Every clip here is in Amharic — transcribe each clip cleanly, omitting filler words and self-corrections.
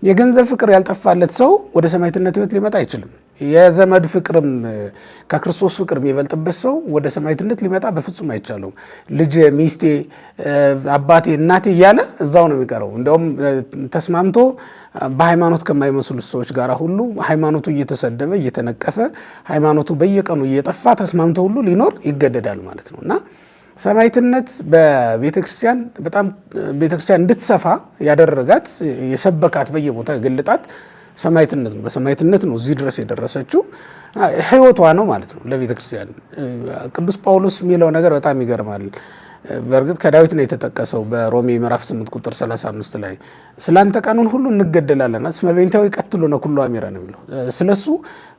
የገንዘብ ፍቅር ያልጠፋለት ሰው ወደ ሰማዕትነት ሕይወት ሊመጣ አይችልም። የዘመድ ፍቅርም ከክርስቶስ ፍቅር የሚበልጥበት ሰው ወደ ሰማዕትነት ሊመጣ በፍጹም አይቻለውም። ልጅ፣ ሚስቴ፣ አባቴ፣ እናቴ እያለ እዛው ነው የሚቀረው። እንደውም ተስማምቶ በሃይማኖት ከማይመስሉት ሰዎች ጋር ሁሉ ሃይማኖቱ እየተሰደበ እየተነቀፈ ሃይማኖቱ በየቀኑ እየጠፋ ተስማምቶ ሁሉ ሊኖር ይገደዳል ማለት ነው እና ሰማዕትነት በቤተክርስቲያን በጣም ቤተክርስቲያን እንድትሰፋ ያደረጋት የሰበካት በየቦታው የገለጣት ሰማዕትነት ነው። በሰማዕትነት ነው እዚህ ድረስ የደረሰችው። ህይወቷ ነው ማለት ነው ለቤተክርስቲያን። ቅዱስ ጳውሎስ የሚለው ነገር በጣም ይገርማል። በእርግጥ ከዳዊት ነው የተጠቀሰው በሮሜ ምዕራፍ 8 ቁጥር 35 ላይ ስላንተ ቀኑን ሁሉ እንገደላለን እስመ በእንቲአሁ ይቀትሉነ ኩሉ አሚረ ነው የሚለው። ስለሱ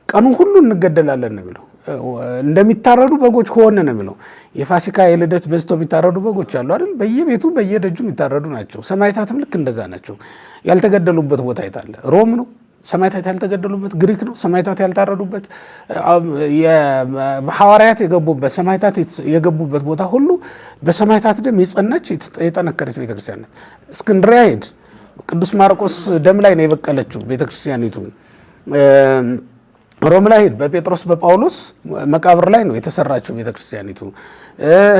ቀኑን ሁሉ እንገደላለን ነው የሚለው። እንደሚታረዱ በጎች ሆነ ነው የሚለው። የፋሲካ የልደት በዝተው የሚታረዱ በጎች አሉ አይደል? በየቤቱ በየደጁ የሚታረዱ ናቸው። ሰማዕታትም ልክ እንደዛ ናቸው። ያልተገደሉበት ቦታ የታለ? ሮም ነው ሰማዕታት ያልተገደሉበት፣ ግሪክ ነው ሰማዕታት ያልታረዱበት፣ ሐዋርያት የገቡበት ሰማዕታት የገቡበት ቦታ ሁሉ በሰማዕታት ደም የጸናች የጠነከረች ቤተክርስቲያን ናት። እስክንድርያ ሄድ ቅዱስ ማርቆስ ደም ላይ ነው የበቀለችው ቤተክርስቲያኒቱ። ሮም ላይ ሄድ በጴጥሮስ በጳውሎስ መቃብር ላይ ነው የተሰራችው ቤተክርስቲያኒቱ።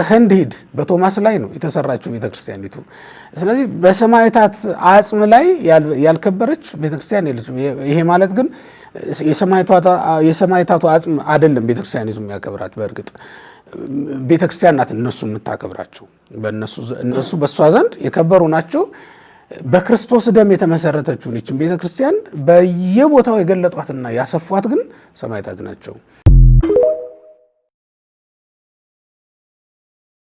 ህንድ ሂድ በቶማስ ላይ ነው የተሰራችው ቤተክርስቲያኒቱ። ስለዚህ በሰማዕታት አጽም ላይ ያልከበረች ቤተክርስቲያን የለችም። ይሄ ማለት ግን የሰማዕታቱ አጽም አይደለም ቤተክርስቲያኒቱ የሚያከብራት። በእርግጥ ቤተክርስቲያን ናት እነሱ የምታከብራቸው። እነሱ በሷ ዘንድ የከበሩ ናቸው። በክርስቶስ ደም የተመሰረተችውን ይችን ቤተክርስቲያን በየቦታው የገለጧትና ያሰፏት ግን ሰማዕታት ናቸው።